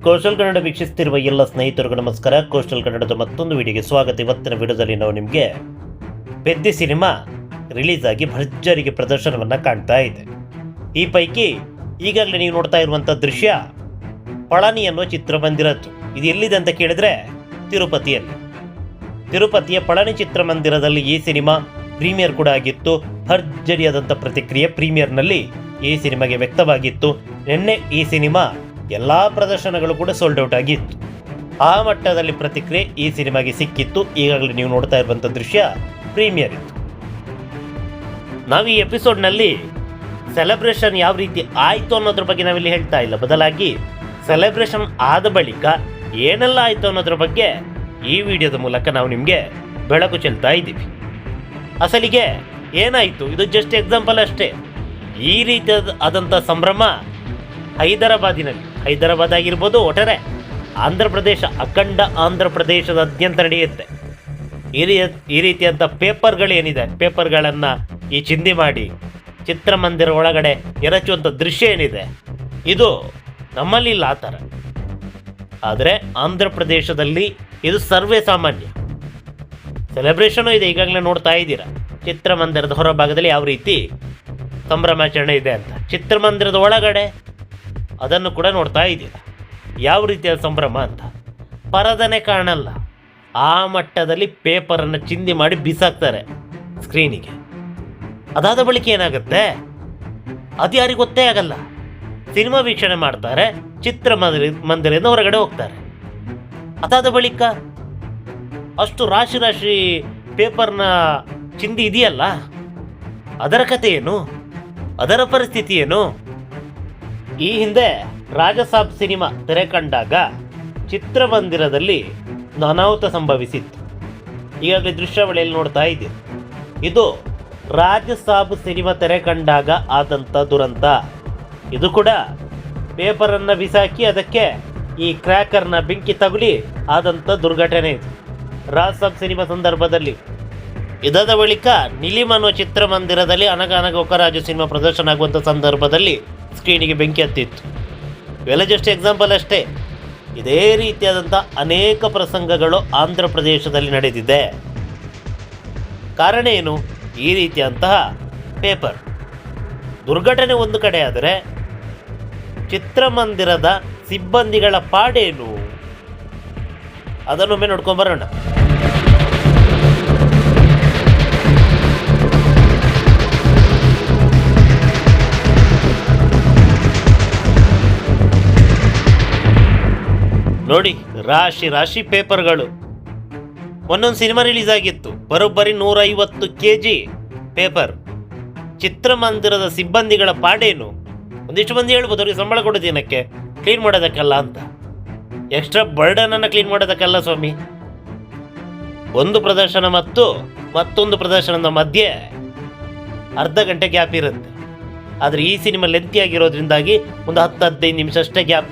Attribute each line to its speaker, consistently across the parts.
Speaker 1: Coastal Kannada ವೀಕ್ಷಿಸುತ್ತಿರುವ ಎಲ್ಲ ಸ್ನೇಹಿತರಿಗೂ ನಮಸ್ಕಾರ. ಕೋಸ್ಟಲ್ ಕನ್ನಡದ ಮತ್ತೊಂದು ವಿಡಿಯೋಗೆ ಸ್ವಾಗತ. ಇವತ್ತಿನ ವಿಡಿಯೋದಲ್ಲಿ ನಾವು ನಿಮಗೆ ಪೆದ್ದಿ ಸಿನಿಮಾ ರಿಲೀಸ್ ಆಗಿ ಭರ್ಜರಿಗೆ ಪ್ರದರ್ಶನವನ್ನು ಕಾಣ್ತಾ ಇದೆ. ಈ ಪೈಕಿ ಈಗಾಗಲೇ ನೀವು ನೋಡ್ತಾ ಇರುವಂಥ ದೃಶ್ಯ ಪಳನಿ ಅನ್ನೋ ಚಿತ್ರಮಂದಿರದ್ದು. ಇದು ಎಲ್ಲಿದೆ ಅಂತ ಕೇಳಿದ್ರೆ ತಿರುಪತಿಯ ಪಳನಿ ಚಿತ್ರಮಂದಿರದಲ್ಲಿ ಈ ಸಿನಿಮಾ ಪ್ರೀಮಿಯರ್ ಕೂಡ ಆಗಿತ್ತು. ಭರ್ಜರಿಯಾದಂಥ ಪ್ರತಿಕ್ರಿಯೆ ಪ್ರೀಮಿಯರ್ನಲ್ಲಿ ಈ ಸಿನಿಮಾಗೆ ವ್ಯಕ್ತವಾಗಿತ್ತು. ನಿನ್ನೆ ಈ ಸಿನಿಮಾ ಎಲ್ಲ ಪ್ರದರ್ಶನಗಳು ಕೂಡ ಸೋಲ್ಡ್ ಔಟ್ ಆಗಿತ್ತು. ಆ ಮಟ್ಟದಲ್ಲಿ ಪ್ರತಿಕ್ರಿಯೆ ಈ ಸಿನಿಮಾಗೆ ಸಿಕ್ಕಿತ್ತು. ಈಗಾಗಲೇ ನೀವು ನೋಡ್ತಾ ಇರುವಂಥ ದೃಶ್ಯ ಪ್ರೀಮಿಯರ್ ಇತ್ತು. ನಾವು ಈ ಎಪಿಸೋಡ್ನಲ್ಲಿ ಸೆಲೆಬ್ರೇಷನ್ ಯಾವ ರೀತಿ ಆಯಿತು ಅನ್ನೋದ್ರ ಬಗ್ಗೆ ನಾವಿಲ್ಲಿ ಹೇಳ್ತಾ ಇಲ್ಲ, ಬದಲಾಗಿ ಸೆಲೆಬ್ರೇಷನ್ ಆದ ಬಳಿಕ ಏನೆಲ್ಲ ಆಯಿತು ಅನ್ನೋದ್ರ ಬಗ್ಗೆ ಈ ವಿಡಿಯೋದ ಮೂಲಕ ನಾವು ನಿಮಗೆ ಬೆಳಕು ಚೆಲ್ತಾ ಇದ್ದೀವಿ. ಅಸಲಿಗೆ ಏನಾಯಿತು, ಇದು ಜಸ್ಟ್ ಎಕ್ಸಾಂಪಲ್ ಅಷ್ಟೇ. ಈ ರೀತಿಯಾದಂಥ ಸಂಭ್ರಮ ಹೈದರಾಬಾದ್ ಆಗಿರ್ಬೋದು, ಒಟ್ಟಾರೆ ಆಂಧ್ರ ಪ್ರದೇಶ, ಅಖಂಡ ಆಂಧ್ರ ಪ್ರದೇಶದಾದ್ಯಂತ ನಡೆಯುತ್ತೆ. ಈ ರೀತಿಯಾದಂಥ ಪೇಪರ್ಗಳೇನಿದೆ, ಪೇಪರ್ಗಳನ್ನು ಈ ಚಿಂದಿ ಮಾಡಿ ಚಿತ್ರಮಂದಿರ ಒಳಗಡೆ ಎರಚುವಂಥ ದೃಶ್ಯ ಏನಿದೆ, ಇದು ನಮ್ಮಲ್ಲಿ ಇಲ್ಲ ಆ ಥರ. ಆದರೆ ಆಂಧ್ರ ಪ್ರದೇಶದಲ್ಲಿ ಇದು ಸರ್ವೇ ಸಾಮಾನ್ಯ. ಸೆಲೆಬ್ರೇಷನು ಇದೆ, ಈಗಾಗಲೇ ನೋಡ್ತಾ ಇದ್ದೀರಾ ಚಿತ್ರಮಂದಿರದ ಹೊರಭಾಗದಲ್ಲಿ ಯಾವ ರೀತಿ ಸಂಭ್ರಮಾಚರಣೆ ಇದೆ ಅಂತ. ಚಿತ್ರಮಂದಿರದ ಒಳಗಡೆ ಅದನ್ನು ಕೂಡ ನೋಡ್ತಾ ಇದ್ದೀರಾ ಯಾವ ರೀತಿಯ ಸಂಭ್ರಮ ಅಂತ. ಪರದನೆ ಕಾಣಲ್ಲ, ಆ ಮಟ್ಟದಲ್ಲಿ ಪೇಪರನ್ನು ಚಿಂದಿ ಮಾಡಿ ಬಿಸಾಕ್ತಾರೆ ಸ್ಕ್ರೀನಿಗೆ. ಅದಾದ ಬಳಿಕ ಏನಾಗುತ್ತೆ ಅದು ಯಾರಿಗೆ ಗೊತ್ತೇ ಆಗಲ್ಲ. ಸಿನಿಮಾ ವೀಕ್ಷಣೆ ಮಾಡ್ತಾರೆ, ಚಿತ್ರಮಂದಿರದಿಂದ ಹೊರಗಡೆ ಹೋಗ್ತಾರೆ. ಅದಾದ ಬಳಿಕ ಅಷ್ಟು ರಾಶಿ ಪೇಪರ್ನ ಚಿಂದಿ ಇದೆಯಲ್ಲ, ಅದರ ಕಥೆ ಏನು, ಅದರ ಪರಿಸ್ಥಿತಿ ಏನು? ಈ ಹಿಂದೆ ರಾಜಸಾಬ್ ಸಿನಿಮಾ ತೆರೆ ಕಂಡಾಗ ಚಿತ್ರಮಂದಿರದಲ್ಲಿ ಅನಾಹುತ ಸಂಭವಿಸಿತ್ತು. ಈಗಾಗಲೇ ದೃಶ್ಯಾವಳಿಯಲ್ಲಿ ನೋಡ್ತಾ ಇದ್ದೀರಿ. ಇದು ರಾಜಸಾಬ್ ಸಿನಿಮಾ ತೆರೆ ಕಂಡಾಗ ಆದಂಥ ದುರಂತ. ಇದು ಕೂಡ ಪೇಪರನ್ನು ಬಿಸಾಕಿ ಅದಕ್ಕೆ ಈ ಕ್ರ್ಯಾಕರ್ನ ಬೆಂಕಿ ತಗುಲಿ ಆದಂಥ ದುರ್ಘಟನೆ ಇದು ರಾಜಸಾಬ್ ಸಿನಿಮಾ ಸಂದರ್ಭದಲ್ಲಿ. ಇದಾದ ಬಳಿಕ ನಿಲಿಮ್ ಅನ್ನೋ ಚಿತ್ರಮಂದಿರದಲ್ಲಿ ಅನಗ ಒಕರಾಜು ಸಿನಿಮಾ ಪ್ರದರ್ಶನ ಆಗುವಂಥ ಸಂದರ್ಭದಲ್ಲಿ ಸ್ಕ್ರೀನಿಗೆ ಬೆಂಕಿ ಹತ್ತಿತ್ತು. ಇವೆಲ್ಲ ಜಸ್ಟ್ ಎಕ್ಸಾಂಪಲ್ ಅಷ್ಟೇ. ಇದೇ ರೀತಿಯಾದಂಥ ಅನೇಕ ಪ್ರಸಂಗಗಳು ಆಂಧ್ರ ಪ್ರದೇಶದಲ್ಲಿ ನಡೆದಿದೆ. ಕಾರಣ ಏನು? ಈ ರೀತಿಯಂತಹ ಪೇಪರ್ ದುರ್ಘಟನೆ ಒಂದು ಕಡೆ ಆದರೆ ಚಿತ್ರಮಂದಿರದ ಸಿಬ್ಬಂದಿಗಳ ಪಾಡೇನು ಅದನ್ನೊಮ್ಮೆ ನೋಡ್ಕೊಂಬರೋಣ. ನೋಡಿ, ರಾಶಿ ಪೇಪರ್ಗಳು. ಒಂದೊಂದು ಸಿನಿಮಾ ರಿಲೀಸ್ ಆಗಿತ್ತು, ಬರೋಬ್ಬರಿ 150 kg ಪೇಪರ್. ಚಿತ್ರಮಂದಿರದ ಸಿಬ್ಬಂದಿಗಳ ಪಾಡೇನು? ಒಂದಿಷ್ಟು ಮಂದಿ ಹೇಳ್ಬೋದು ಅವ್ರಿಗೆ ಸಂಬಳ ಕೊಡೋದೇನಕ್ಕೆ, ಕ್ಲೀನ್ ಮಾಡೋದಕ್ಕಲ್ಲ ಅಂತ. ಎಕ್ಸ್ಟ್ರಾ ಬರ್ಡನನ್ನು ಕ್ಲೀನ್ ಮಾಡೋದಕ್ಕಲ್ಲ ಸ್ವಾಮಿ. ಒಂದು ಪ್ರದರ್ಶನ ಮತ್ತು ಮತ್ತೊಂದು ಪ್ರದರ್ಶನದ ಮಧ್ಯೆ ಅರ್ಧ ಗಂಟೆ ಗ್ಯಾಪ್ ಇರುತ್ತೆ. ಆದರೆ ಈ ಸಿನಿಮಾ ಲೆಂತಿ ಆಗಿರೋದ್ರಿಂದಾಗಿ ಒಂದು 10-15 ನಿಮಿಷ ಅಷ್ಟೇ ಗ್ಯಾಪ್.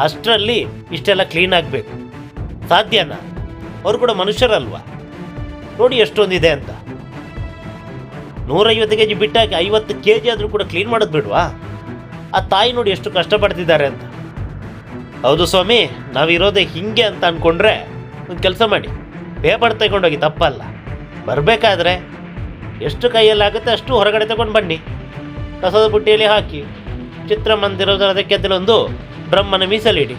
Speaker 1: ಅಷ್ಟರಲ್ಲಿ ಇಷ್ಟೆಲ್ಲ ಕ್ಲೀನ್ ಆಗಬೇಕು ಸಾಧ್ಯನಾ? ಅವರು ಕೂಡ ಮನುಷ್ಯರಲ್ವಾ? ನೋಡಿ ಎಷ್ಟೊಂದಿದೆ ಅಂತ. 150 kg ಬಿಟ್ಟಾಕಿ 50 kg ಆದರೂ ಕೂಡ ಕ್ಲೀನ್ ಮಾಡೋದು ಬಿಡ್ವಾ? ಆ ತಾಯಿ ನೋಡಿ ಎಷ್ಟು ಕಷ್ಟಪಡ್ತಿದ್ದಾರೆ ಅಂತ. ಹೌದು ಸ್ವಾಮಿ, ನಾವಿರೋದೇ ಹಿಂಗೆ ಅಂತ ಅಂದ್ಕೊಂಡ್ರೆ ಒಂದು ಕೆಲಸ ಮಾಡಿ, ಪೇಪರ್ ತಗೊಂಡೋಗಿ, ತಪ್ಪಲ್ಲ. ಬರಬೇಕಾದ್ರೆ ಎಷ್ಟು ಕೈಯಲ್ಲಾಗುತ್ತೆ ಅಷ್ಟು ಹೊರಗಡೆ ತಗೊಂಡು ಬನ್ನಿ, ಕಸದ ಬುಟ್ಟಿಯಲ್ಲಿ ಹಾಕಿ ಚಿತ್ರಮಂದಿರದ ಅದಕ್ಕೆ ಒಂದು ಡ್ರಮ್ಮನ್ನು ಮೀಸಲಿಡಿ.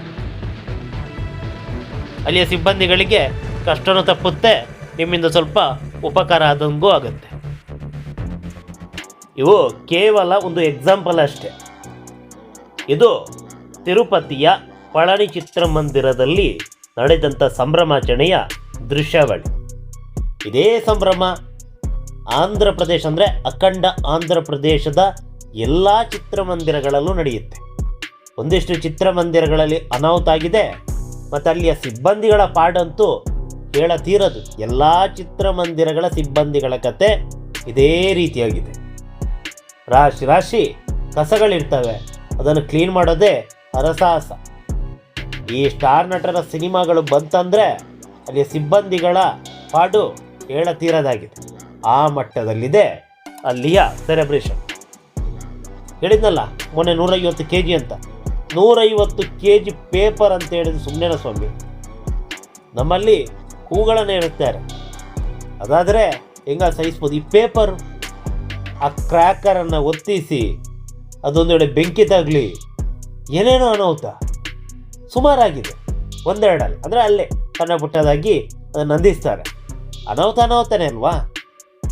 Speaker 1: ಅಲ್ಲಿಯ ಸಿಬ್ಬಂದಿಗಳಿಗೆ ಕಷ್ಟನೂ ತಪ್ಪುತ್ತೆ, ನಿಮ್ಮಿಂದ ಸ್ವಲ್ಪ ಉಪಕಾರ ಆದಂಗೂ ಆಗುತ್ತೆ. ಇವು ಕೇವಲ ಒಂದು ಎಕ್ಸಾಂಪಲ್ ಅಷ್ಟೇ. ಇದು ತಿರುಪತಿಯ ಪಳನಿ ಚಿತ್ರಮಂದಿರದಲ್ಲಿ ನಡೆದಂಥ ಸಂಭ್ರಮಾಚರಣೆಯ ದೃಶ್ಯಾವಳಿ. ಇದೇ ಸಂಭ್ರಮ ಆಂಧ್ರ ಪ್ರದೇಶ ಅಂದರೆ ಅಖಂಡ ಆಂಧ್ರ ಪ್ರದೇಶದ ಎಲ್ಲ ಚಿತ್ರಮಂದಿರಗಳಲ್ಲೂ ನಡೆಯುತ್ತೆ. ಒಂದಿಷ್ಟು ಚಿತ್ರಮಂದಿರಗಳಲ್ಲಿ ಅನಾಹುತ ಆಗಿದೆ, ಮತ್ತು ಅಲ್ಲಿಯ ಸಿಬ್ಬಂದಿಗಳ ಪಾಡಂತೂ ಹೇಳತೀರದು. ಎಲ್ಲ ಚಿತ್ರಮಂದಿರಗಳ ಸಿಬ್ಬಂದಿಗಳ ಕತೆ ಇದೇ ರೀತಿಯಾಗಿದೆ. ರಾಶಿ ಕಸಗಳಿರ್ತವೆ, ಅದನ್ನು ಕ್ಲೀನ್ ಮಾಡೋದೇ ಹರಸಾಹಸ. ಈ ಸ್ಟಾರ್ ನಟರ ಸಿನಿಮಾಗಳು ಬಂತಂದರೆ ಅಲ್ಲಿಯ ಸಿಬ್ಬಂದಿಗಳ ಪಾಡು ಹೇಳತೀರದಾಗಿದೆ. ಆ ಮಟ್ಟದಲ್ಲಿದೆ ಅಲ್ಲಿಯ ಸೆಲೆಬ್ರೇಷನ್. ಹೇಳಿದ್ನಲ್ಲ ಮೊನ್ನೆ 150 kg ಅಂತ. 150 kg ಪೇಪರ್ ಅಂತ ಹೇಳಿದ್ರೆ ಸುಮ್ಮನೆ ಸ್ವಾಮಿ. ನಮ್ಮಲ್ಲಿ ಹೂಗಳನ್ನು ಇರುತ್ತಾರೆ, ಅದಾದರೆ ಹೆಂಗ ಸಹಿಸ್ಬೋದು. ಈ ಪೇಪರ್ ಆ ಕ್ರ್ಯಾಕರನ್ನು ಒತ್ತಿಸಿ ಅದೊಂದು ವೇಳೆ ಬೆಂಕಿ ತಗಲಿ ಏನೇನೋ ಅನಾಹುತ ಸುಮಾರಾಗಿದೆ. ಒಂದೆರಡಲ್ಲ, ಅಂದರೆ ಅಲ್ಲೇ ಸಣ್ಣ ಪುಟ್ಟದಾಗಿ ಅದನ್ನು ನಂದಿಸ್ತಾರೆ. ಅನಾಹುತನೇ ಅಲ್ವಾ.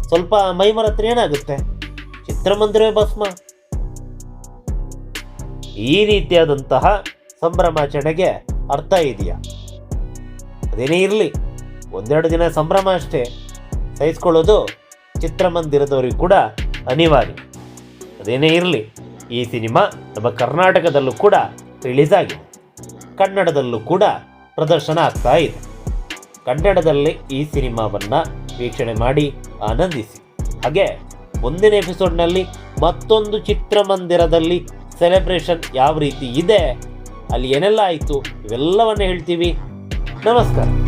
Speaker 1: ಸ್ವಲ್ಪ ಮೈಮರ ಹತ್ರ ಏನಾಗುತ್ತೆ, ಚಿತ್ರಮಂದಿರವೇ ಭಸ್ಮ. ಈ ರೀತಿಯಾದಂತಹ ಸಂಭ್ರಮಾಚರಣೆಗೆ ಅರ್ಥ ಇದೆಯಾ? ಅದೇನೇ ಇರಲಿ, ಒಂದೆರಡು ದಿನ ಸಂಭ್ರಮ ಅಷ್ಟೇ. ಸಹಿಸ್ಕೊಳ್ಳೋದು ಚಿತ್ರಮಂದಿರದವರಿಗೂ ಕೂಡ ಅನಿವಾರ್ಯ. ಅದೇನೇ ಇರಲಿ, ಈ ಸಿನಿಮಾ ನಮ್ಮ ಕರ್ನಾಟಕದಲ್ಲೂ ಕೂಡ ರಿಲೀಸ್ ಆಗಿದೆ, ಕನ್ನಡದಲ್ಲೂ ಕೂಡ ಪ್ರದರ್ಶನ ಆಗ್ತಾ ಇದೆ. ಕನ್ನಡದಲ್ಲಿ ಈ ಸಿನಿಮಾವನ್ನು ವೀಕ್ಷಣೆ ಮಾಡಿ ಆನಂದಿಸಿ. ಹಾಗೆ ಮುಂದಿನ ಎಪಿಸೋಡ್ನಲ್ಲಿ ಮತ್ತೊಂದು ಚಿತ್ರಮಂದಿರದಲ್ಲಿ ಸೆಲೆಬ್ರೇಷನ್ ಯಾವ ರೀತಿ ಇದೆ, ಅಲ್ಲಿ ಏನೆಲ್ಲ ಆಯಿತು, ಇವೆಲ್ಲವನ್ನು ಹೇಳ್ತೀವಿ. ನಮಸ್ಕಾರ.